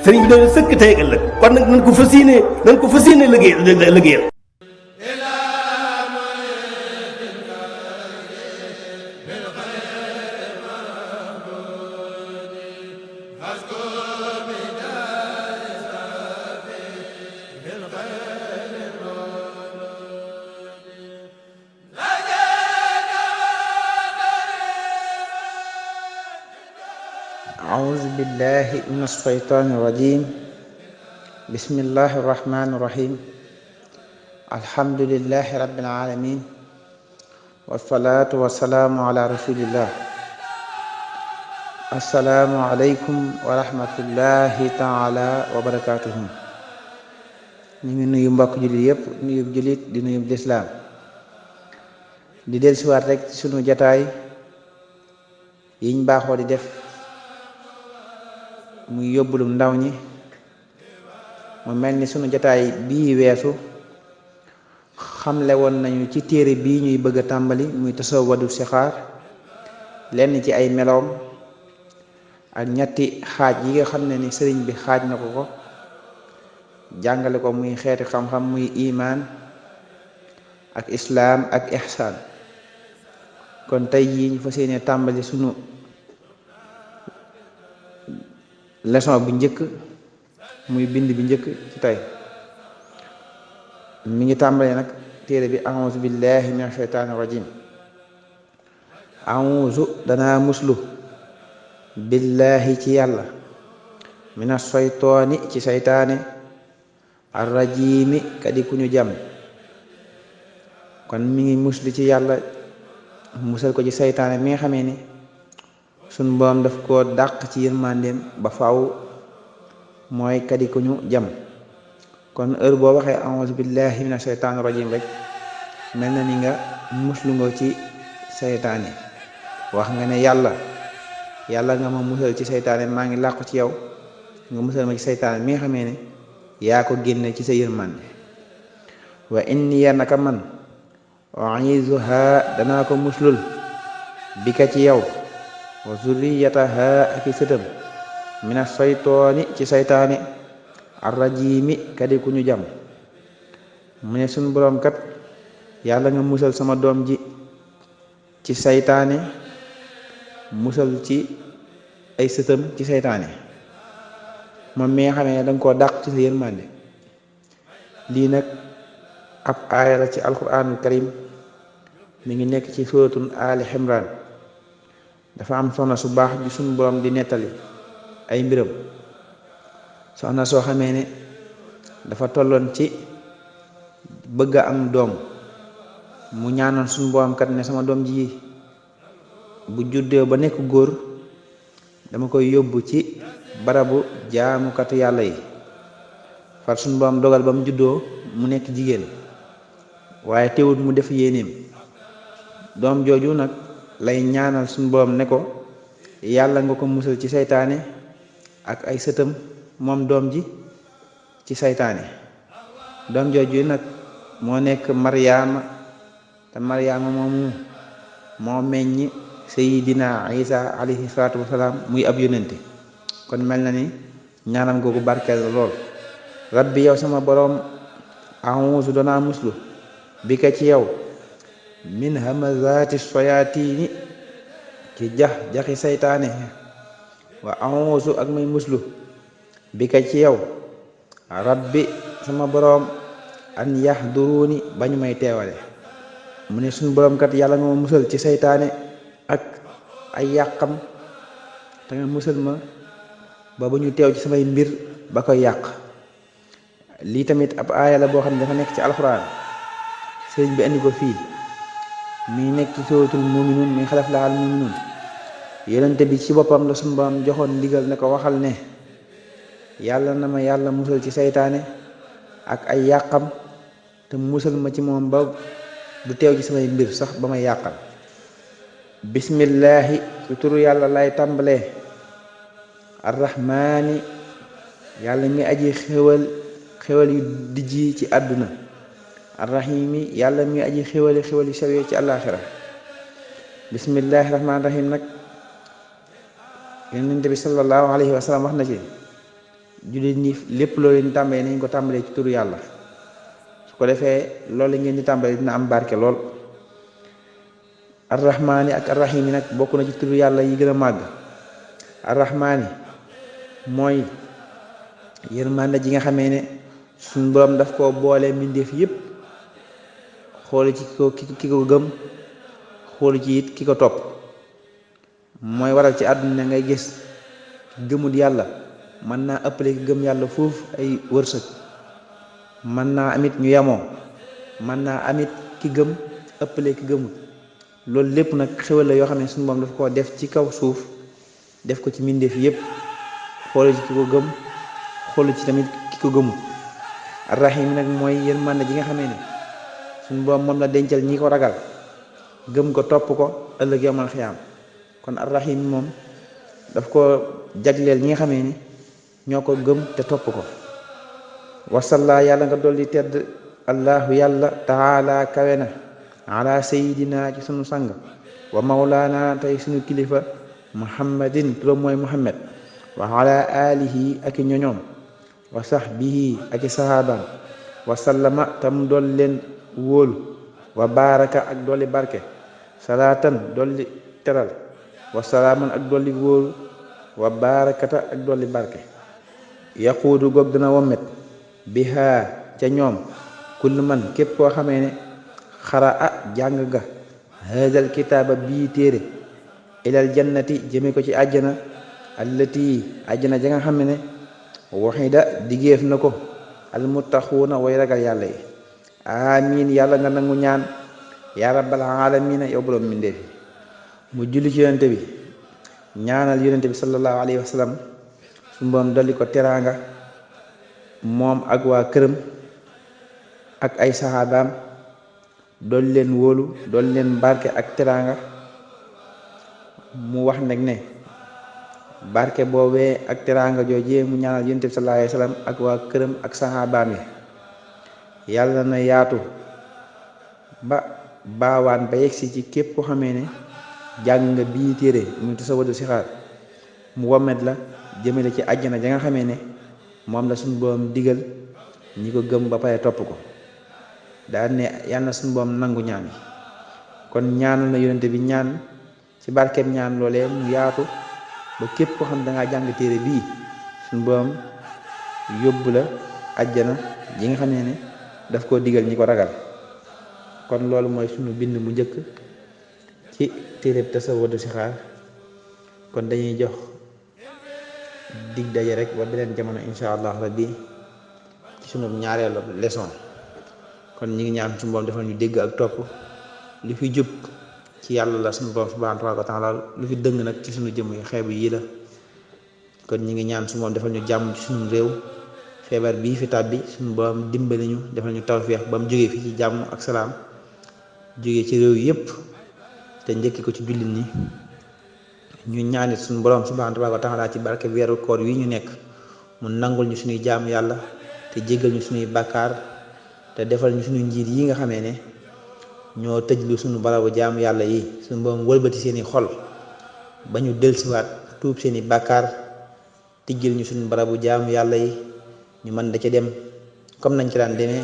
sëriñ bi doon sëkk tey ak ëllëg kon nag nañ ko fas yéene liggéeyal أعوذ بالله من الشيطان الرجيم بسم الله الرحمن الرحيم الحمد لله رب العالمين والصلاة والسلام على رسول الله السلام عليكم ورحمة الله تعالى وبركاته ñu ngi nuyu mbokk jullit yépp nuyu jullit di nuyu lislaam di dellusiwaat rek ci sunu jataay yiñ baaxoo di def muy yóbbulum ndaw ñi mu mel ni sunu jotaay bii weesu xamle woon nañu ci téere bii ñuy bëgg a tàmbali muy tasawwadu sixaar lenn ci ay meloom ak ñetti xaaj yi nga xam ne ni sëriñ bi xaaj na ko jàngale ko muy xeeti xam-xam muy imaan ak islaam ak ihsaan kon tey jii ñu fas yéene tàmbali sunu leçon bu njëkk muy bind bi njëkk ci tey mi ngi tàmbalee nag téere bi a'uuzu billahi min asheytaani rajim a'uuzu danaa muslu billahi ci yàlla min asheytaani ci seytaane arrajimi kadi ku ñu jàm kon mi ngi muslu ci yàlla musal ko ci seytaane mi nga xamee ni suñ boom daf koo dàq ci yërmandeem ba faw mooy kadi ku ñu jam kon heure boo waxee a'uuzu billahi mina sheytaani rajim rek mel na ni nga muslu nga ci seytaane wax nga ne yàlla nga ma musal ci seytaane maa ngi làqu ci yow nga musal ma ci seytaane mi nga xamee ne yaa ko génne ci sa yërmande wa inni naka man u'iizuha danaa ko muslul bi ka ci yow wa zurriyataha ak i sëtam mina saytooni ci saytaane arrajimi kadi ku ñu jam mu ne suñ boroom kat yàlla nga musal sama doom ji ci saytaane musal ci ay sëtam ci saytaane moom mi nga xamee ne danga koo dàq ci sa yërmande lii nag ab aaya la ci alquranul karim mi ngi nekk ci suratul ali imran dafa am soxna su baax ju suñu borom di nettali ay mbiram soxna soo xamee ne dafa tolloon ci bëgg a am doom mu ñaanoon suñu borom kat ne sama doom ji bu juddee ba nekk góor dama koy yóbbu ci barabu jaamukatu yàlla yi far suñu borom dogal ba mu juddoo mu nekk jigéen waaye teewut mu def yéenéem doom jooju nag lay ñaanal suñu borom ne ko yàlla nga ko musal ci saytaane ak ay sëtam moom doom ji ci saytaane doom jooju nag moo nekk maryaama te maryaama moomu moo meññ sayidina isa alayhi salaatu wasalaam muy ab yónnente kon mel na ni ñaanam googu barkeel la lool rabbi yow sama borom a'uuzu danaa muslu bi ka ci yow min hamazaati soyaatiini ci jaxi saytaane wa a'uuzu ak may muslu bi ka ci yow rabbi sama boroom an yaxduruuni bañu may teewale mu ne suñu boroom kat yàlla nga ma musal ci saytaane ak ay yàqam te nga musal ma ba ñu teew ci samay mbir ba koy yàq lii tamit ab aaya la boo xam ne dafa nekk ci alxuraan sëriñ bi indi ko fii mi nekk ci suratul muminuun mi xalaf laal muminuun yonente bi ci boppam la suñu borom joxoon ndigal ne ko waxal ne yàlla na ma yàlla musal ci saytaane ak ay yàqam te musal ma ci moom ba du teew ci samay mbir sax ba may yàqal bismillaahi ci turu yàlla lay tàmbalee arrahmaani yàlla mi aji xewal yu dijji ci àdduna arrahimi yàlla mi aji xewal yu sawee ci àllaaxira bismillaahi rahmaani rahim nag yonent bi sallallahu alayhi wa sallam wax na ci jullit ñi lépp loolu leen tàmbalee nañ ko tàmbalee ci turu yàlla su ko defee loolu ngeen di tàmbalee dina am barke lool. arrahmaani ak arrahimi nag bokk na ci turu yàlla yi gën a màgg. arrahmaani mooy yërmande ji nga xamee ne suñ borom daf koo boole mbindeef yépp xoolu ci ki ko gëm xoolu ci it ki ko topp. mooy waral ci àdduna ngay gis gëmut yàlla mën naa ëppale ki gëm yàlla foofu ay wërsëg, mën naa amit ñu yemoo, mën naa amit ki gëm ëppale ki gëmut. loolu lépp nag xéwal la yoo xam ne suñu borom daf koo def ci kaw suuf, def ko ci mbindeef yépp xoolu ci ki ko gëm xoolu ci tamit ki ko gëmut. arrahim nag mooy yërmande ji nga xamee ne suñu borom moom la dencal ñi ko ragal gëm ko topp ko ëllëg yawmal xiyaam. kon arrahim moom daf ko jagleel ñi nga xamee ni ñoo ko gëm te topp ko. wasalla yàlla nga dolli tedd allahu yàlla taala kawe na ala sayidina ci sunu sang wa mawlaana tey sunu kilifa muhammadin turam mooy muhammad wa ala alihi ak i ñoñoom wa sahbihi ak i sahaabam wa sallama tam dolli leen wóolu wa baraka ak dolli barke salaatan dolli teral wa salaaman ak dolli wóolu wa barakata ak dolli barke yaquudu goog dana wommet bihaa ca ñoom kullu man képp koo xamee ne xara a jàng ga haadal kitaaba bii téere ilal jannati jëme ko ci àjjana allati àjjana ja nga xam ne waxida digéef na ko almuttaquuna way ragal yàlla yi. amiin yàlla nga nangu ñaan yaa rabbal aalamiina yow borom mbindéef yi. mu julli ci yonente bi ñaanal yonente bi sallallahu alayhi wa sallam su mboom dolli ko teraanga moom ak waa këram ak ay saxaabaam dolli leen wóolu dolli leen barke ak teraanga. mu wax nag ne barke boobee ak teraanga joojee mu ñaanal yonent bi sallallahu alayhi wa sallam ak waa këram ak saxaabaam yi yàlla na yaatu ba baawaan ba yegsi ci képp ko xamee ne jàng nga bii téere muy tasawudu sixaar mu womet la jëmale ci àjjana ja nga xamee ne moom la suñu boom digal ñi ko gëm ba pare topp ko. daal ne yàlla na suñu boom nangu ñaan yi. kon ñaanal na yonent bi ñaan ci barkeem ñaan loolee mu yaatu ba képp ko xam dangaa jàng téere bii suñu borom yóbbu la àjjana yi nga xam ne daf koo digal ñi ko ragal. kon loolu mooy suñu bind mu njëkk ci téere tasawudu sixaar. kon dañuy jox dig daje rek ba beneen jamono insha allah rabbi ci sunu ñaareelu leçon. kon ñi ngi ñaan suñu borom defal ñu dégg ak topp li fi jub ci yàlla la suñu borom subhanahu wa taala, lu fi dëng nag ci suñu jëmm yu xeebu yi la. kon ñi ngi ñaan suñu borom defal ñu jàmm ci suñu réew, feebar bii fi tàbbi suñu borom dimbali ñu defal ñu tawfeex ba mu jógee fi ci jàmm ak salaam, jógee ci réew yépp te njëkki ko ci jullit ñi. ñu ñaanit suñu borom subhanahu wa taala ci barke weeru koor wi ñu nekk mu nangul ñu suñuy jaamu yàlla te jéggal ñu suñuy bàkkaar te defal ñu suñu njiit yi nga xamee ne ñoo tëjlu suñu barabu jaamu yàlla yi. suñu borom wëlbati seeni xol ba ñu dellusiwaat tuub seeni bàkkaar tijjil ñu suñu barabu jaamu yàlla yi ñu mën da ca dem comme nañ ci daan demee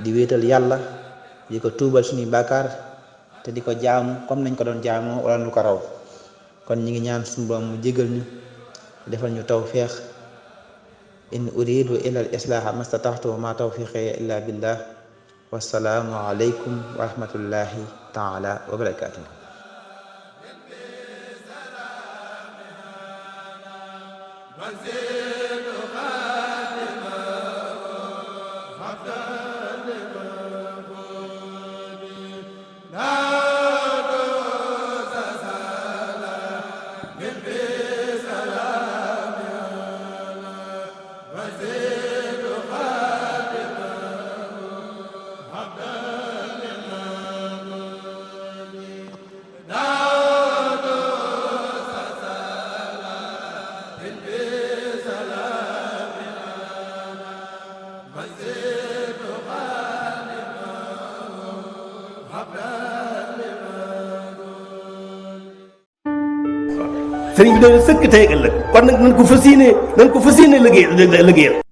di wéetal yàlla di ko tuubal suñuy bàkkaar te di ko jaamu comme nañ ko doon jaamoo wala nu ko raw. kon ñi ngi ñaan suñu borom mu jégal ñu defal ñu tawfeex. in uridu ila al islaaha mastataxtu wa ma tawfiqi illa billah. wassalaamu aleykum wa rahmatullahi taala wa barakatuh. sëriñ bi doon sëkk tey ak ëllëg kon nag nañ ko fas yéene liggéeyal